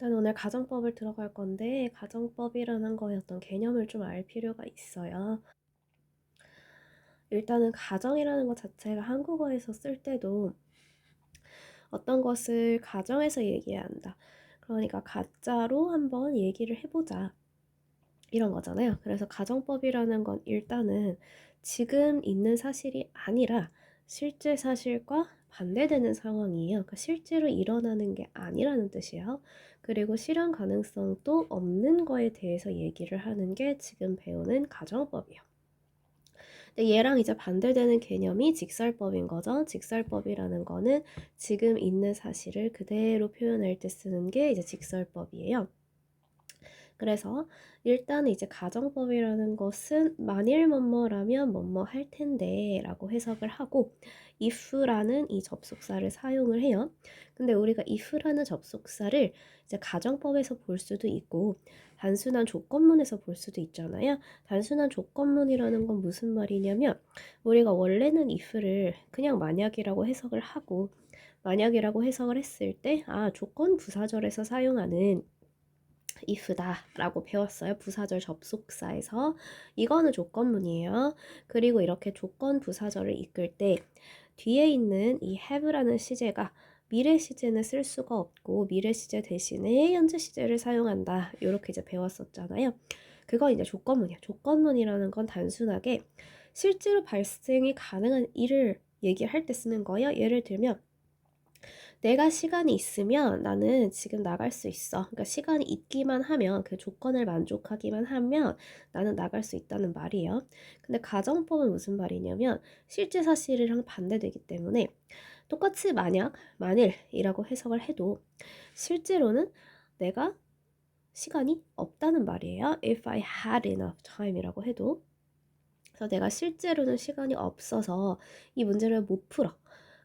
일단 오늘 가정법을 들어갈 건데 가정법이라는 거의 어떤 개념을 좀 알 필요가 있어요. 일단은 가정이라는 것 자체가 한국어에서 쓸 때도 어떤 것을 가정에서 얘기해야 한다. 그러니까 가짜로 한번 얘기를 해보자. 이런 거잖아요. 그래서 가정법이라는 건 일단은 지금 있는 사실이 아니라 실제 사실과 반대되는 상황이에요. 그러니까 실제로 일어나는 게 아니라는 뜻이에요. 그리고 실현 가능성도 없는 거에 대해서 얘기를 하는 게 지금 배우는 가정법이에요. 근데 얘랑 이제 반대되는 개념이 직설법인 거죠. 직설법이라는 거는 지금 있는 사실을 그대로 표현할 때 쓰는 게 이제 직설법이에요. 그래서 일단 이제 가정법이라는 것은 만일 뭐뭐라면 뭐뭐 할 텐데 라고 해석을 하고 if라는 이 접속사를 사용을 해요. 근데 우리가 if라는 접속사를 이제 가정법에서 볼 수도 있고 단순한 조건문에서 볼 수도 있잖아요. 단순한 조건문이라는 건 무슨 말이냐면 우리가 원래는 if를 그냥 만약이라고 해석을 하고 만약이라고 해석을 했을 때 조건 부사절에서 사용하는 if다 라고 배웠어요. 부사절 접속사에서. 이거는 조건문이에요. 그리고 이렇게 조건 부사절을 이끌 때 뒤에 있는 이 have라는 시제가 미래 시제는 쓸 수가 없고 미래 시제 대신에 현재 시제를 사용한다. 이렇게 이제 배웠었잖아요. 그거 이제 조건문이야. 조건문이라는 건 단순하게 실제로 발생이 가능한 일을 얘기할 때 쓰는 거예요. 예를 들면 내가 시간이 있으면 나는 지금 나갈 수 있어. 그러니까 시간이 있기만 하면 그 조건을 만족하기만 하면 나는 나갈 수 있다는 말이에요. 근데 가정법은 무슨 말이냐면 실제 사실이랑 반대되기 때문에 똑같이 만약, 만일이라고 해석을 해도 실제로는 내가 시간이 없다는 말이에요. If I had enough time이라고 해도 그래서 내가 실제로는 시간이 없어서 이 문제를 못 풀어.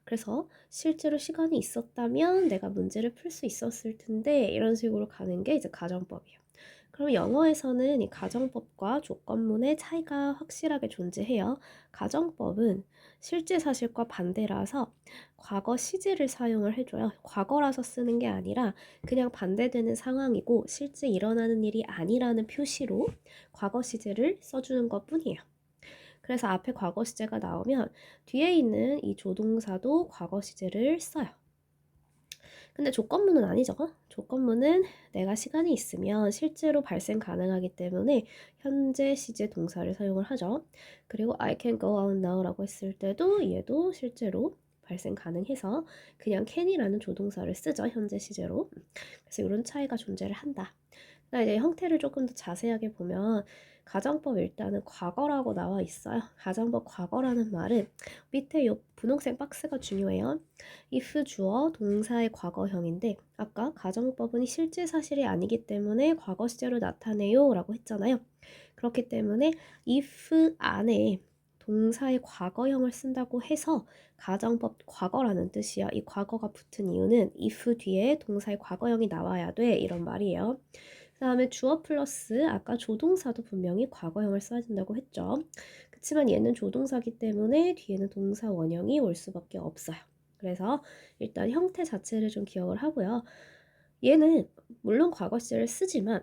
그래서 실제로 시간이 있었다면 내가 문제를 풀 수 있었을 텐데 이런 식으로 가는 게 이제 가정법이에요. 그럼 영어에서는 이 가정법과 조건문의 차이가 확실하게 존재해요. 가정법은 실제 사실과 반대라서 과거 시제를 사용을 해줘요. 과거라서 쓰는 게 아니라 그냥 반대되는 상황이고 실제 일어나는 일이 아니라는 표시로 과거 시제를 써주는 것 뿐이에요. 그래서 앞에 과거 시제가 나오면 뒤에 있는 이 조동사도 과거 시제를 써요. 근데 조건문은 아니죠. 조건문은 내가 시간이 있으면 실제로 발생 가능하기 때문에 현재 시제 동사를 사용을 하죠. 그리고 I can go out now라고 했을 때도 얘도 실제로 발생 가능해서 그냥 can이라는 조동사를 쓰죠. 현재 시제로. 그래서 이런 차이가 존재를 한다. 이제 형태를 조금 더 자세하게 보면 가정법 일단은 과거라고 나와 있어요. 가정법 과거라는 말은 밑에 요 분홍색 박스가 중요해요. if 주어 동사의 과거형인데 아까 가정법은 실제 사실이 아니기 때문에 과거 시제로 나타내요 라고 했잖아요. 그렇기 때문에 if 안에 동사의 과거형을 쓴다고 해서 가정법 과거라는 뜻이야. 이 과거가 붙은 이유는 if 뒤에 동사의 과거형이 나와야 돼 이런 말이에요. 그 다음에 주어 플러스 아까 조동사도 분명히 과거형을 써야 된다고 했죠. 그치만 얘는 조동사기 때문에 뒤에는 동사 원형이 올 수밖에 없어요. 그래서 일단 형태 자체를 좀 기억을 하고요. 얘는 물론 과거 시제를 쓰지만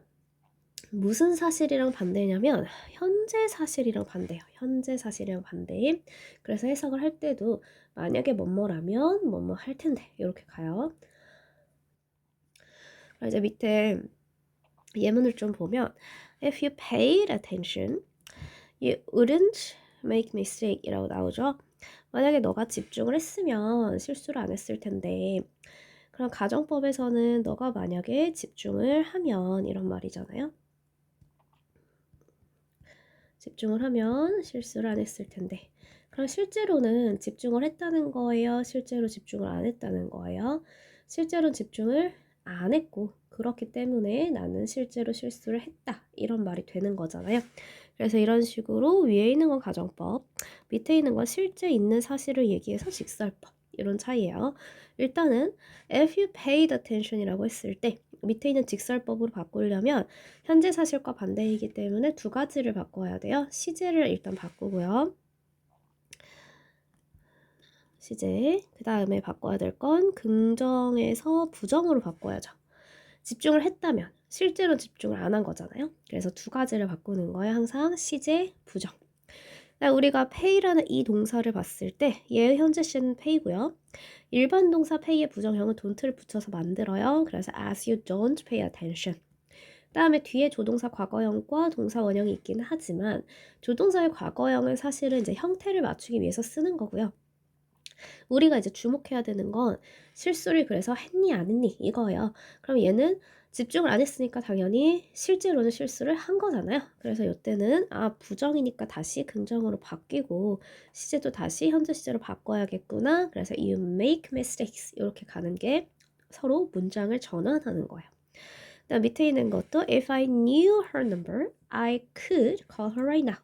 무슨 사실이랑 반대냐면 현재 사실이랑 반대예요. 현재 사실이랑 반대. 그래서 해석을 할 때도 만약에 뭐뭐라면 뭐뭐 할 텐데 이렇게 가요. 이제 밑에 예문을 좀 보면 If you paid attention, you wouldn't make mistake 이라고 나오죠. 만약에 너가 집중을 했으면 실수를 안 했을 텐데 그럼 가정법에서는 너가 만약에 집중을 하면 이런 말이잖아요. 집중을 하면 실수를 안 했을 텐데 그럼 실제로는 집중을 했다는 거예요? 실제로 집중을 안 했다는 거예요? 실제로는 집중을 안 했고 그렇기 때문에 나는 실제로 실수를 했다 이런 말이 되는 거잖아요. 그래서 이런 식으로 위에 있는 건 가정법, 밑에 있는 건 실제 있는 사실을 얘기해서 직설법 이런 차이예요. 일단은 if you paid attention이라고 했을 때 밑에 있는 직설법으로 바꾸려면 현재 사실과 반대이기 때문에 두 가지를 바꿔야 돼요. 시제를 일단 바꾸고요. 시제. 그 다음에 바꿔야 될 건 긍정에서 부정으로 바꿔야죠. 집중을 했다면 실제로 집중을 안 한 거잖아요. 그래서 두 가지를 바꾸는 거예요. 항상 시제, 부정. 우리가 pay라는 이 동사를 봤을 때 얘의 현재 시제는 pay고요. 일반 동사 pay의 부정형은 don't를 붙여서 만들어요. 그래서 as you don't pay attention. 그다음에 뒤에 조동사 과거형과 동사 원형이 있기는 하지만 조동사의 과거형은 사실은 이제 형태를 맞추기 위해서 쓰는 거고요. 우리가 이제 주목해야 되는 건 실수를 그래서 했니 안 했니 이거예요. 그럼 얘는 집중을 안 했으니까 당연히 실제로는 실수를 한 거잖아요. 그래서 이때는 부정이니까 다시 긍정으로 바뀌고 시제도 다시 현재 시제로 바꿔야겠구나. 그래서 you make mistakes 이렇게 가는 게 서로 문장을 전환하는 거예요. 그다음 밑에 있는 것도 if I knew her number, I could call her right now.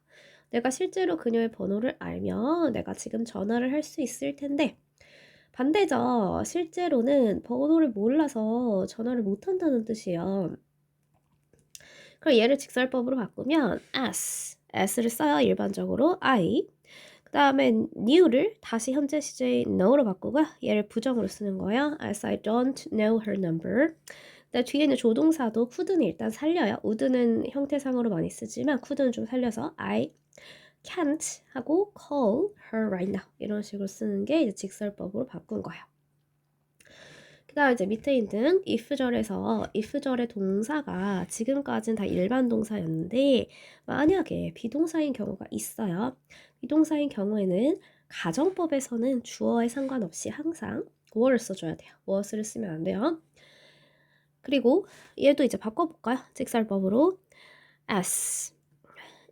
내가 실제로 그녀의 번호를 알면 내가 지금 전화를 할 수 있을 텐데 반대죠. 실제로는 번호를 몰라서 전화를 못 한다는 뜻이에요. 그럼 얘를 직설법으로 바꾸면 s를 써요. 일반적으로 I. 그 다음에 knew를 다시 현재 시제의 know로 바꾸고요. 얘를 부정으로 쓰는 거예요. as I don't know her number. 뒤에 있는 조동사도 could는 일단 살려요. would는 형태상으로 많이 쓰지만 could는 좀 살려서 I can't 하고 call her right now 이런 식으로 쓰는 게 이제 직설법으로 바꾼 거예요. 그 다음 이제 밑에 있는 if절에서 if절의 동사가 지금까지는 다 일반 동사였는데 만약에 비동사인 경우가 있어요. 비동사인 경우에는 가정법에서는 주어에 상관없이 항상 were 써줘야 돼요. was를 쓰면 안 돼요. 그리고 얘도 이제 바꿔볼까요? 직설법으로 as,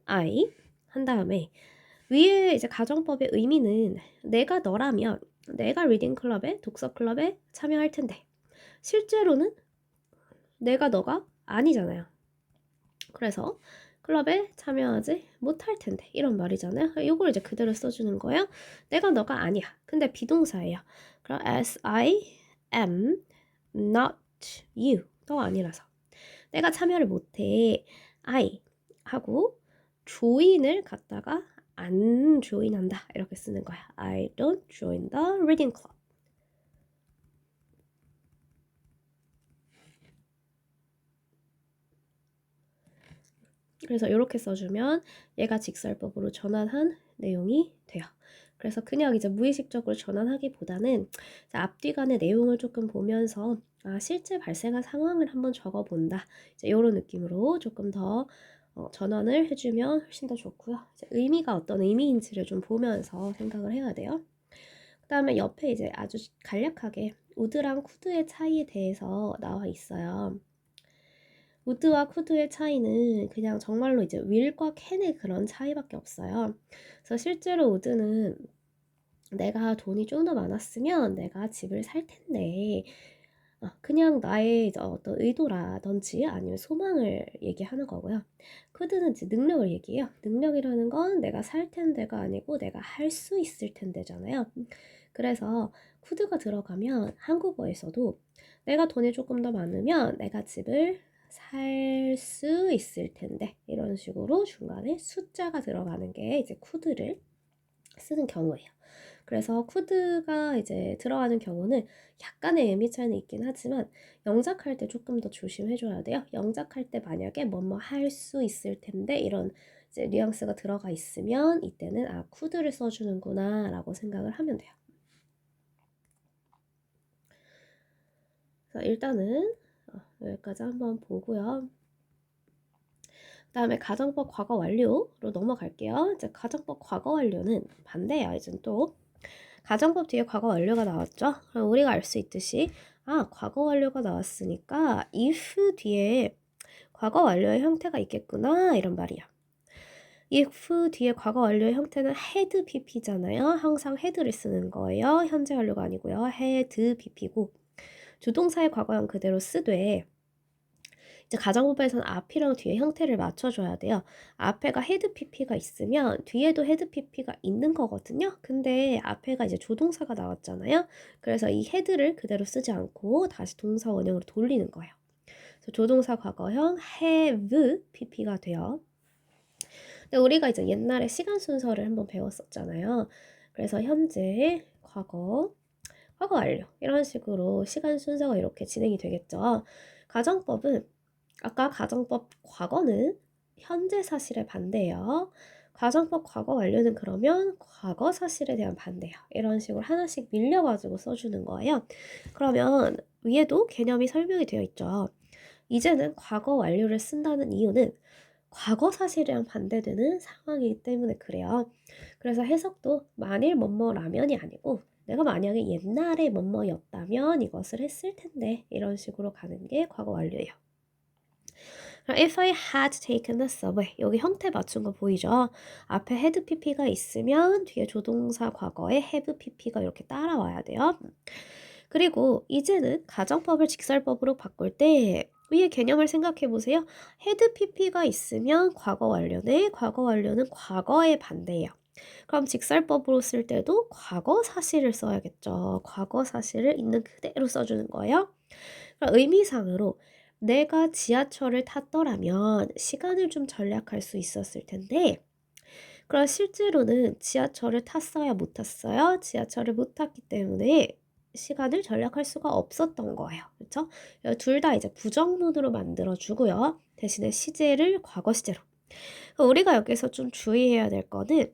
I 한 다음에 위에 이제 가정법의 의미는 내가 너라면 내가 리딩 클럽에 독서 클럽에 참여할 텐데 실제로는 내가 너가 아니잖아요. 그래서 클럽에 참여하지 못할 텐데 이런 말이잖아요. 이걸 이제 그대로 써주는 거예요. 내가 너가 아니야. 근데 비동사예요. 그럼 as I am not you 너 아니라서 내가 참여를 못해. I 하고 join을 갖다가 안 join한다 이렇게 쓰는 거야. I don't join the reading club. 그래서 이렇게 써주면 얘가 직설법으로 전환한 내용이 돼요. 그래서 그냥 이제 무의식적으로 전환하기보다는 앞뒤간의 내용을 조금 보면서 실제 발생한 상황을 한번 적어본다. 이제 이런 느낌으로 조금 더 전환을 해주면 훨씬 더 좋고요. 이제 의미가 어떤 의미인지를 좀 보면서 생각을 해야 돼요. 그 다음에 옆에 이제 아주 간략하게 우드랑 쿠드의 차이에 대해서 나와 있어요. 우드와 쿠드의 차이는 그냥 정말로 이제 윌과 캔의 그런 차이밖에 없어요. 그래서 실제로 우드는 내가 돈이 좀 더 많았으면 내가 집을 살 텐데 그냥 나의 어떤 의도라든지 아니면 소망을 얘기하는 거고요. 쿠드는 이제 능력을 얘기해요. 능력이라는 건 내가 살 텐데가 아니고 내가 할 수 있을 텐데잖아요. 그래서 쿠드가 들어가면 한국어에서도 내가 돈이 조금 더 많으면 내가 집을 살 수 있을 텐데 이런 식으로 중간에 숫자가 들어가는 게 이제 쿠드를 쓰는 경우예요. 그래서 쿠드가 이제 들어가는 경우는 약간의 의미 차이는 있긴 하지만 영작할 때 조금 더 조심해줘야 돼요. 영작할 때 만약에 뭐뭐 할 수 있을 텐데 이런 이제 뉘앙스가 들어가 있으면 이때는 쿠드를 써주는구나 라고 생각을 하면 돼요. 그래서 일단은 여기까지 한번 보고요. 그 다음에 가정법 과거 완료로 넘어갈게요. 이제 가정법 과거 완료는 반대예요. 이제 또 가정법 뒤에 과거 완료가 나왔죠. 그럼 우리가 알 수 있듯이 과거 완료가 나왔으니까 if 뒤에 과거 완료의 형태가 있겠구나 이런 말이야. if 뒤에 과거 완료의 형태는 had pp잖아요. 항상 had를 쓰는 거예요. 현재 완료가 아니고요. had pp고 조동사의 과거형 그대로 쓰되 이제 가정법에서는 앞이랑 뒤에 형태를 맞춰줘야 돼요. 앞에가 헤드 PP가 있으면 뒤에도 헤드 PP가 있는 거거든요. 근데 앞에가 이제 조동사가 나왔잖아요. 그래서 이 헤드를 그대로 쓰지 않고 다시 동사 원형으로 돌리는 거예요. 그래서 조동사 과거형 have PP가 돼요. 근데 우리가 이제 옛날에 시간 순서를 한번 배웠었잖아요. 그래서 현재, 과거 완료 이런 식으로 시간 순서가 이렇게 진행이 되겠죠. 가정법은 아까 가정법 과거는 현재 사실에 반대예요. 가정법 과거 완료는 그러면 과거 사실에 대한 반대예요. 이런 식으로 하나씩 밀려가지고 써주는 거예요. 그러면 위에도 개념이 설명이 되어 있죠. 이제는 과거 완료를 쓴다는 이유는 과거 사실이랑 반대되는 상황이기 때문에 그래요. 그래서 해석도 만일 뭐뭐라면이 아니고 내가 만약에 옛날에 뭐뭐였다면 이것을 했을 텐데 이런 식으로 가는 게 과거 완료예요. If I had taken the subway 여기 형태 맞춘 거 보이죠? 앞에 had pp가 있으면 뒤에 조동사 과거에 have pp가 이렇게 따라와야 돼요. 그리고 이제는 가정법을 직설법으로 바꿀 때 위의 개념을 생각해 보세요. had pp가 있으면 과거 완료네. 과거 완료는 과거의 반대예요. 그럼 직설법으로 쓸 때도 과거 사실을 써야겠죠. 과거 사실을 있는 그대로 써주는 거예요. 그럼 의미상으로 내가 지하철을 탔더라면 시간을 좀 절약할 수 있었을 텐데 그럼 실제로는 지하철을 탔어요, 못 탔어요? 지하철을 못 탔기 때문에 시간을 절약할 수가 없었던 거예요. 그렇죠? 둘 다 이제 부정문으로 만들어 주고요. 대신에 시제를 과거 시제로. 우리가 여기서 좀 주의해야 될 거는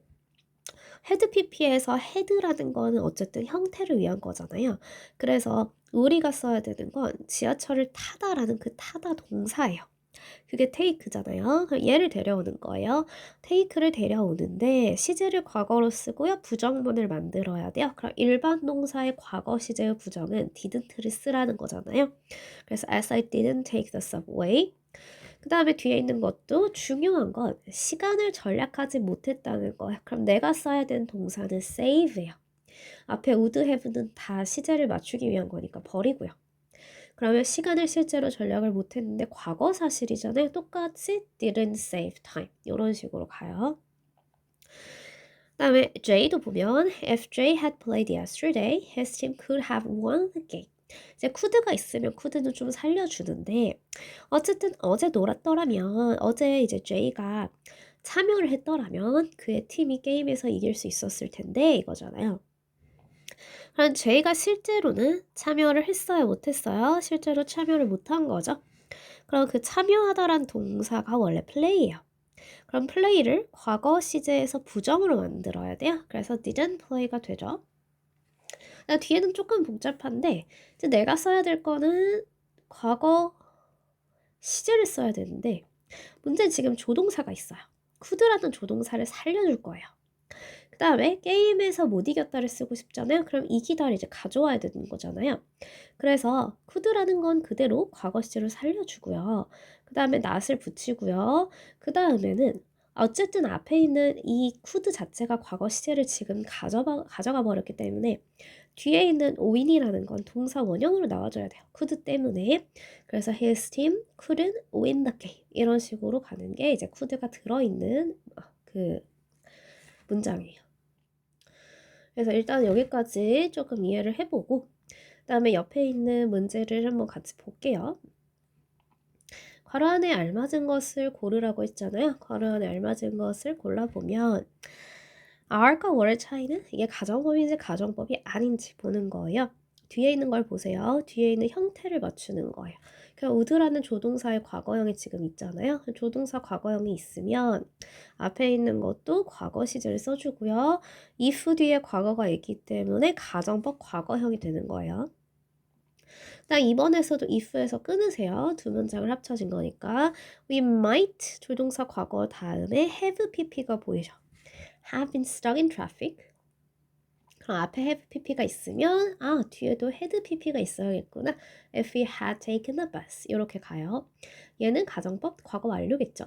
헤드 PP에서 헤드라는 거는 어쨌든 형태를 위한 거잖아요. 그래서 우리가 써야 되는 건 지하철을 타다라는 그 타다 동사예요. 그게 take잖아요. 그럼 얘를 데려오는 거예요. take를 데려오는데 시제를 과거로 쓰고요. 부정문을 만들어야 돼요. 그럼 일반 동사의 과거 시제의 부정은 didn't를 쓰라는 거잖아요. 그래서 as I didn't take the subway. 그 다음에 뒤에 있는 것도 중요한 건 시간을 절약하지 못했다는 거예요. 그럼 내가 써야 되는 동사는 save예요. 앞에 would have는 다 시제를 맞추기 위한 거니까 버리고요. 그러면 시간을 실제로 전략을 못했는데 과거 사실이잖아요. 똑같이 didn't save time 이런 식으로 가요. 그 다음에 J도 보면 if Jay had played yesterday, his team could have won the game. 이제 could가 있으면 could는 좀 살려주는데 어쨌든 어제 놀았더라면 어제 이제 J가 참여를 했더라면 그의 팀이 게임에서 이길 수 있었을 텐데 이거잖아요. 그럼 J가 실제로는 참여를 했어요, 못했어요? 실제로 참여를 못한 거죠. 그럼 그 참여하다란 동사가 원래 play예요. 그럼 play를 과거 시제에서 부정으로 만들어야 돼요. 그래서 didn't play가 되죠. 뒤에는 조금 복잡한데 이제 내가 써야 될 거는 과거 시제를 써야 되는데 문제는 지금 조동사가 있어요. could라는 조동사를 살려줄 거예요. 그 다음에 게임에서 못 이겼다를 쓰고 싶잖아요. 그럼 이기다를 이제 가져와야 되는 거잖아요. 그래서 could라는 건 그대로 과거 시제로 살려주고요. 그 다음에 not을 붙이고요. 그 다음에는 어쨌든 앞에 있는 이 could 자체가 과거 시제를 지금 가져가 버렸기 때문에 뒤에 있는 win이라는 건 동사 원형으로 나와줘야 돼요. could 때문에. 그래서 his team couldn't win the game. 이런 식으로 가는 게 이제 could가 들어있는 그 문장이에요. 그래서 일단 여기까지 조금 이해를 해보고 그 다음에 옆에 있는 문제를 한번 같이 볼게요. 괄호 안에 알맞은 것을 고르라고 했잖아요. 괄호 안에 알맞은 것을 골라보면 R과 월의 차이는 이게 가정법인지 가정법이 아닌지 보는 거예요. 뒤에 있는 걸 보세요. 뒤에 있는 형태를 맞추는 거예요. 그러니까 would라는 조동사의 과거형이 지금 있잖아요. 조동사 과거형이 있으면 앞에 있는 것도 과거 시제를 써주고요. if 뒤에 과거가 있기 때문에 가정법 과거형이 되는 거예요. 딱 2번에서도 if에서 끊으세요. 두 문장을 합쳐진 거니까. We might 조동사 과거 다음에 have pp가 보이죠. have been stuck in traffic. 그럼 앞에 have pp가 있으면 뒤에도 had pp가 있어야겠구나. If we had taken the bus. 이렇게 가요. 얘는 가정법 과거 완료겠죠.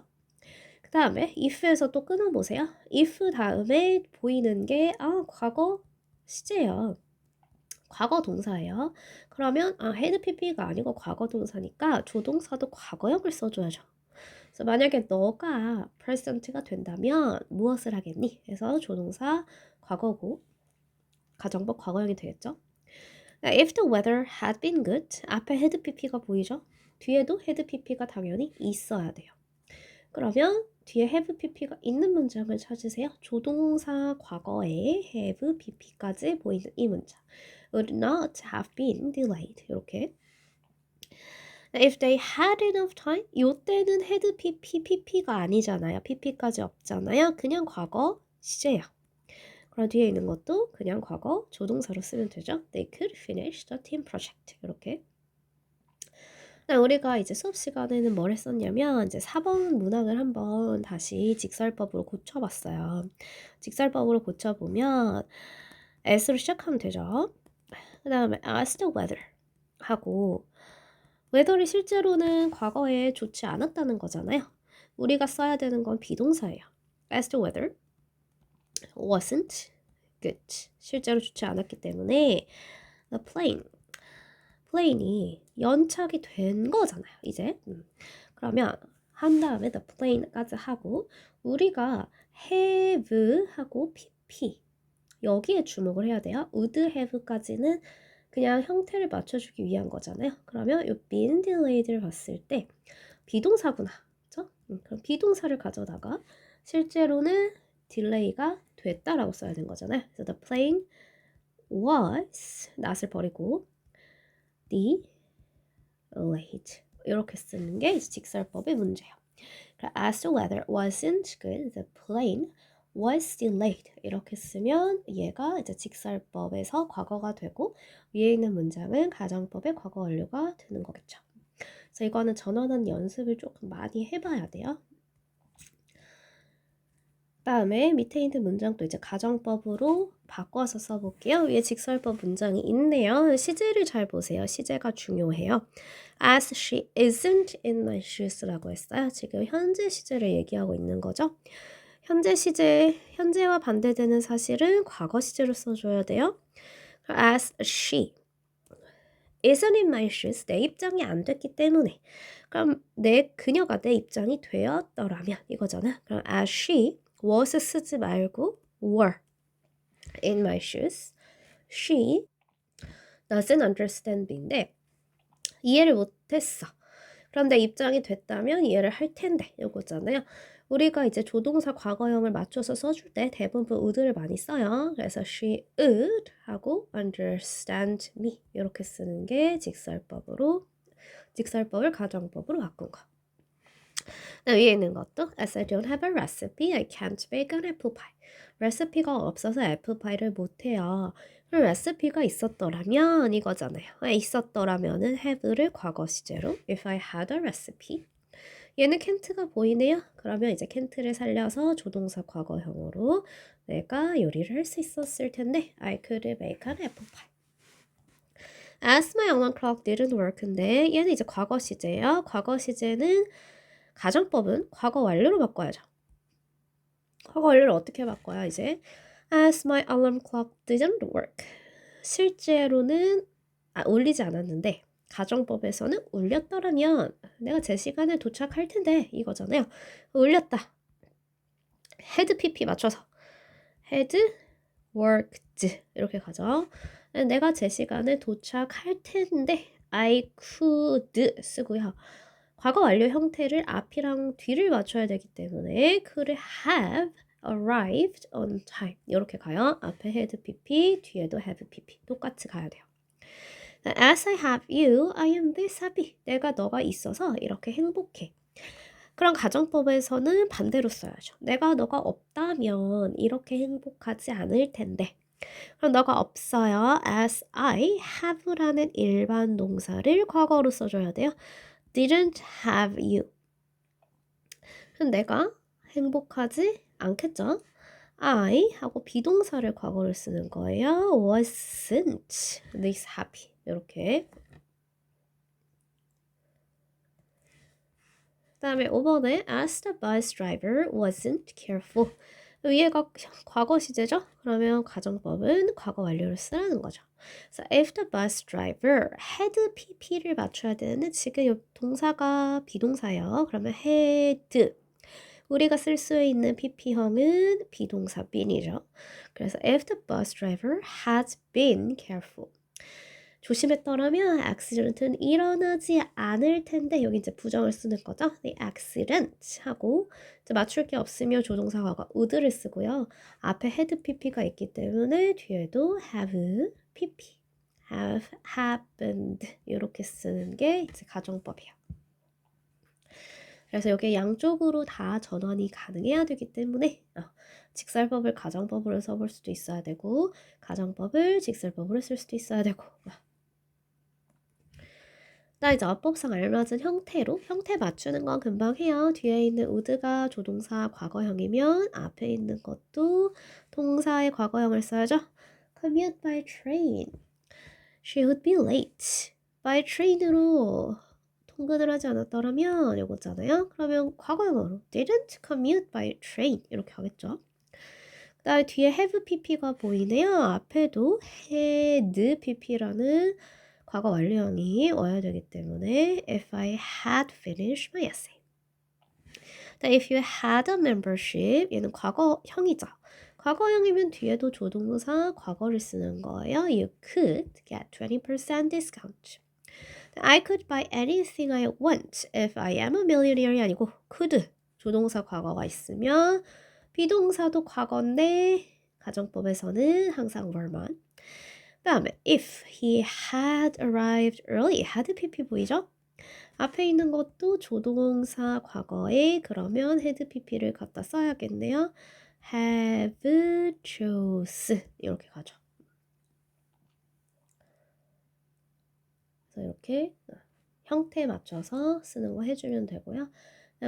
그 다음에 if에서 또 끊어보세요. if 다음에 보이는 게 과거 시제예요. 과거 동사예요. 그러면 had pp가 아니고 과거 동사니까 조동사도 과거형을 써줘야죠. 그래서 만약에 너가 present가 된다면 무엇을 하겠니? 그래서 조동사 과거고 가정법 과거형이 되겠죠. If the weather had been good, 앞에 had pp가 보이죠? 뒤에도 had pp가 당연히 있어야 돼요. 그러면 뒤에 have pp가 있는 문장을 찾으세요. 조동사 과거에 have pp까지 보이는 이 문장. Would not have been delayed. 이렇게. If they had enough time, 요때는 had pp가 아니잖아요. pp까지 없잖아요. 그냥 과거 시제예요. 그럼 뒤에 있는 것도 그냥 과거 조동사로 쓰면 되죠. They could finish the team project. 이렇게. 우리가 이제 수업 시간에는 뭘 했었냐면 이제 4번 문항을 한번 다시 직설법으로 고쳐봤어요. 직설법으로 고쳐보면 S로 시작하면 되죠. 그 다음에 ask the weather 하고 weather이 실제로는 과거에 좋지 않았다는 거잖아요. 우리가 써야 되는 건 비동사예요. ask the weather wasn't good. 실제로 좋지 않았기 때문에 the plane이 연착이 된 거잖아요. 이제 그러면 한 다음에 the plane까지 하고 우리가 have 하고 pp 여기에 주목을 해야 돼요. would have까지는 그냥 형태를 맞춰주기 위한 거잖아요. 그러면 이 been delayed를 봤을 때 비동사구나. 그렇죠? 그럼 비동사를 가져다가 실제로는 딜레이가 됐다라고 써야 되는 거잖아요. 그래서 the plane was not을 버리고 delayed 이렇게 쓰는 게 직설법의 문제예요. As the weather wasn't good, the plane was delayed. 이렇게 쓰면 얘가 이제 직설법에서 과거가 되고 위에 있는 문장은 가정법의 과거 완료가 되는 거겠죠. 그래서 이거는 전원한 연습을 조금 많이 해봐야 돼요. 다음에 밑에 있는 문장도 이제 가정법으로 바꿔서 써볼게요. 위에 직설법 문장이 있네요. 시제를 잘 보세요. 시제가 중요해요. As she isn't in my shoes라고 했어요. 지금 현재 시제를 얘기하고 있는 거죠. 현재 시제, 현재와 반대되는 사실은 과거 시제로 써줘야 돼요. As she isn't in my shoes, 내 입장이 안 됐기 때문에. 그럼 그녀가 내 입장이 되었더라면 이거잖아. 그럼 as she was 쓰지 말고 were in my shoes. She doesn't understand me인데 이해를 못했어. 그런데 입장이 됐다면 이해를 할 텐데 요거잖아요. 우리가 이제 조동사 과거형을 맞춰서 써줄 때 대부분 would를 많이 써요. 그래서 she would 하고 understand me 이렇게 쓰는 게 직설법을 가정법으로 바꾼 거. 위에 있는 것도 as I don't have a recipe, I can't bake an apple pie. 레시피가 없어서 애플파이를 못해요. 그럼 레시피가 있었더라면 이거잖아요. 있었더라면은 have를 과거 시제로 if I had a recipe. 얘는 can't가 보이네요. 그러면 이제 can't를 살려서 조동사 과거형으로 내가 요리를 할 수 있었을 텐데 I could make an apple pie. As my alarm clock didn't work인데 얘는 이제 과거 시제예요. 과거 시제는 가정법은 과거 완료로 바꿔야죠. 과거 완료를 어떻게 바꿔요? 이제 As my alarm clock didn't work. 실제로는 울리지 않았는데 가정법에서는 울렸더라면 내가 제 시간에 도착할 텐데 이거잖아요. 울렸다. had pp 맞춰서 had worked 이렇게 가죠. 내가 제 시간에 도착할 텐데 I could 쓰고요. 과거 완료 형태를 앞이랑 뒤를 맞춰야 되기 때문에 could have arrived on time 이렇게 가요. 앞에 had pp, 뒤에도 have pp 똑같이 가야 돼요. As I have you, I am this happy. 내가 너가 있어서 이렇게 행복해. 그럼 가정법에서는 반대로 써야죠. 내가 너가 없다면 이렇게 행복하지 않을 텐데. 그럼 너가 없어요. As I have라는 일반 동사를 과거로 써줘야 돼요. Didn't have you. 그럼 내가 행복하지 않겠죠? I 하고 비동사를 과거를 쓰는 거예요. wasn't this happy. 이렇게. 그 다음에 5번에 as the bus driver wasn't careful. 위에가 과거 시제죠? 그러면 가정법은 과거 완료를 쓰라는 거죠. 그래서 if the bus driver had pp를 맞춰야 되는데 지금 이 동사가 비동사예요. 그러면 had 우리가 쓸 수 있는 pp형은 비동사 bene이죠. 그래서 if the bus driver had been careful. 조심했더라면 accident는 일어나지 않을 텐데 여기 이제 부정을 쓰는 거죠. The accident 하고 이제 맞출 게 없으면 조동사 과거 would를 쓰고요. 앞에 had pp가 있기 때문에 뒤에도 have pp have happened 이렇게 쓰는 게 이제 가정법이야. 그래서 여기 양쪽으로 다 전환이 가능해야 되기 때문에 직설법을 가정법으로 써볼 수도 있어야 되고 가정법을 직설법으로 쓸 수도 있어야 되고 나 이제 어법상 알맞은 형태로 형태 맞추는 건 금방 해요. 뒤에 있는 would가 조동사 과거형이면 앞에 있는 것도 동사의 과거형을 써야죠. Commute by train. She would be late. by train으로 통근을 하지 않았더라면 이거잖아요. 그러면 과거형으로 didn't commute by train 이렇게 하겠죠. 그 다음에 뒤에 have pp가 보이네요. 앞에도 had pp라는 과거 완료형이 와야 되기 때문에 if I had finished my essay. if you had a membership 얘는 과거형이죠. 과거형이면 뒤에도 조동사 과거를 쓰는 거예요. You could get 20% discount. I could buy anything I want if I am a millionaire이 아니고 could 조동사 과거가 있으면 비동사도 과거인데 가정법에서는 항상 were만. 다음에 if he had arrived early had pp 보이죠? 앞에 있는 것도 조동사 과거에 그러면 had pp를 갖다 써야겠네요. have chose 이렇게 가죠. 그래서 이렇게 형태에 맞춰서 쓰는 거 해주면 되고요.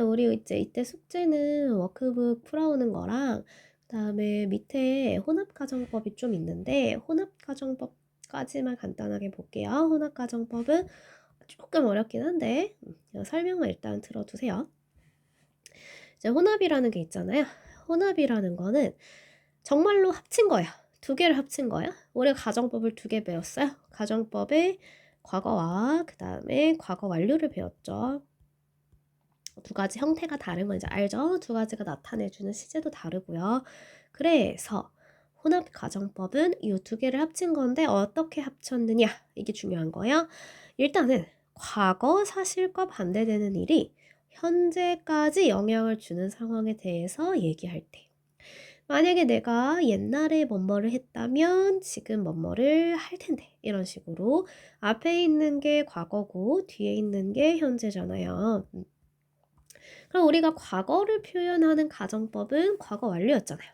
우리 이제 이때 숙제는 워크북 풀어오는 거랑 그다음에 밑에 혼합가정법이 좀 있는데 혼합가정법까지만 간단하게 볼게요. 혼합가정법은 조금 어렵긴 한데 설명을 일단 들어두세요. 이제 혼합이라는 게 있잖아요. 혼합이라는 거는 정말로 합친 거야. 두 개를 합친 거야. 우리가 가정법을 2개 배웠어요. 가정법의 과거와 그 다음에 과거 완료를 배웠죠. 2가지 형태가 다른 건 이제 알죠? 2가지가 나타내주는 시제도 다르고요. 그래서 혼합 가정법은 이 2개를 합친 건데 어떻게 합쳤느냐 이게 중요한 거예요. 일단은 과거 사실과 반대되는 일이 현재까지 영향을 주는 상황에 대해서 얘기할 때 만약에 내가 옛날에 뭐뭐를 했다면 지금 뭐뭐를 할 텐데 이런 식으로 앞에 있는 게 과거고 뒤에 있는 게 현재잖아요. 그럼 우리가 과거를 표현하는 가정법은 과거 완료였잖아요.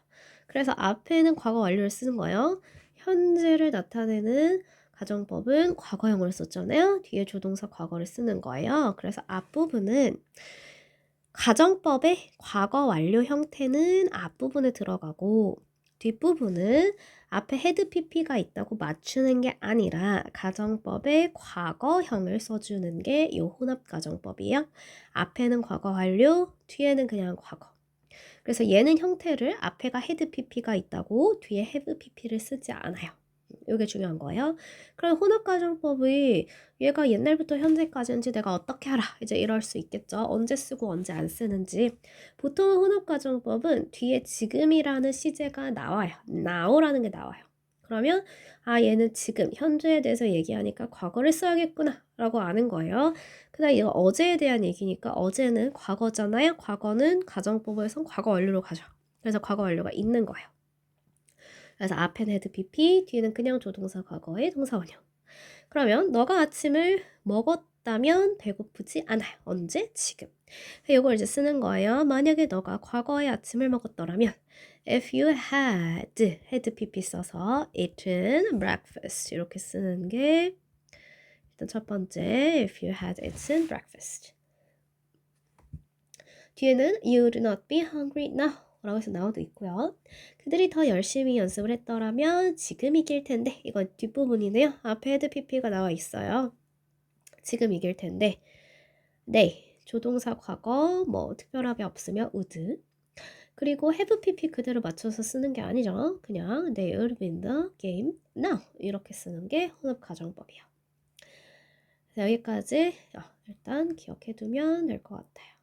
그래서 앞에는 과거 완료를 쓰는 거예요. 현재를 나타내는 가정법은 과거형을 썼잖아요. 뒤에 조동사 과거를 쓰는 거예요. 그래서 앞부분은 가정법의 과거 완료 형태는 앞부분에 들어가고 뒷부분은 앞에 had pp가 있다고 맞추는 게 아니라 가정법의 과거형을 써주는 게 이 혼합가정법이에요. 앞에는 과거 완료, 뒤에는 그냥 과거. 그래서 얘는 형태를 앞에가 had pp가 있다고 뒤에 have pp를 쓰지 않아요. 이게 중요한 거예요. 그럼 혼합가정법이 얘가 옛날부터 현재까지인지 내가 어떻게 알아? 이제 이럴 수 있겠죠. 언제 쓰고 언제 안 쓰는지. 보통 혼합가정법은 뒤에 지금이라는 시제가 나와요. now라는 게 나와요. 그러면 얘는 지금 현재에 대해서 얘기하니까 과거를 써야겠구나 라고 아는 거예요. 그다음 이거 어제에 대한 얘기니까 어제는 과거잖아요. 과거는 가정법에선 과거 완료로 가죠. 그래서 과거 완료가 있는 거예요. 그래서 앞에는 had pp, 뒤에는 그냥 조동사 과거의 동사 원형. 그러면 너가 아침을 먹었다면 배고프지 않아요. 언제? 지금. 이걸 이제 쓰는 거예요. 만약에 너가 과거에 아침을 먹었더라면 if you had pp 써서 eaten breakfast 이렇게 쓰는 게 일단 첫 번째 if you had eaten breakfast 뒤에는 you would not be hungry now 라고 해서 나오도 있고요. 그들이 더 열심히 연습을 했더라면 지금 이길 텐데 이건 뒷부분이네요. 앞에 had pp가 나와 있어요. 지금 이길 텐데 네, 조동사 과거 뭐 특별하게 없으면 would 그리고 have pp 그대로 맞춰서 쓰는 게 아니죠. 그냥 they would win the game now 이렇게 쓰는 게 혼합 가정법이에요. 여기까지 일단 기억해 두면 될 것 같아요.